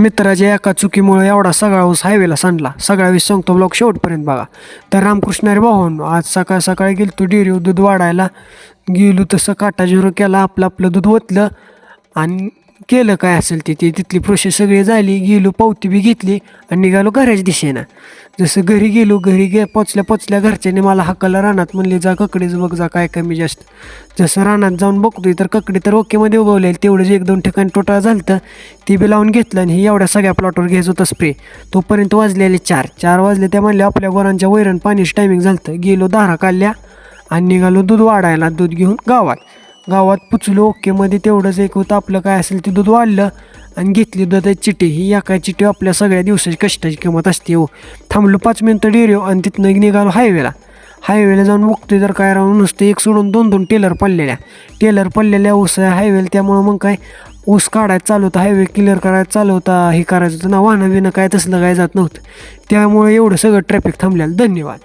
मित्राच्या एका चुकीमुळे एवढा सगळा ऊस हायवेला सांडला. सगळा वीस सांगतो ब्लॉग शेवटपर्यंत बघा. तर रामकृष्ण हरी भावांनो, आज सकाळ सकाळी गेलो डेअरीवर दूध वाढायला. गेलो तसं काटा केला, आपलं दूध ओतलं आणि केलं काय असेल ते तिथली प्रोसेस सगळी झाली. गेलो पावती बी घेतली आणि निघालो घराच्या दिशेनं. जसं घरी गेलो, पोचल्या घरच्यांनी मला हाकला रानात, म्हणले जा ककडीच बघ जा काय कमी जास्त. जसं रानात जाऊन बघतोय तर ककडी तर ओकेमध्ये उगवले. तेवढंच 1-2 ठिकाणी टोटा झालं, ती बी लावून घेतलं आणि ही एवढ्या सगळ्या प्लॉटवर घ्यायचं होतं स्प्रे. तोपर्यंत वाजलेले 4 वाजले. त्या म्हणल्या आपल्या गुरांच्या वैरण पाणीच टायमिंग झालं. गेलो धारा काढल्या आणि निघालो दूध वाढायला. दूध घेऊन गावात पुचलो. ओकेमध्ये तेवढंच एक होतं आपलं काय असेल ते दूध वाढलं आणि घेतली दुधाची चिटी. ही एका चिटी आपल्या सगळ्या दिवसाची कष्टाची किंमत असते हो. थांबलो 5 मिनटं डेअरीवर आणि तिथनं निघालो हायवेला जाऊन बघतोय तर काय राहून नुसतं एक सोडून 2 टेलर पडलेल्या ऊस हायवेला. त्यामुळं मग काय ऊस काढायचं चालू होतं, हायवे क्लिअर करायचं चालू होता, हे करायचं होतं ना, वाहनं बिनं काय तसलं काय जात नव्हतं. त्यामुळे एवढं सगळं ट्रॅफिक थांबलेलं. धन्यवाद.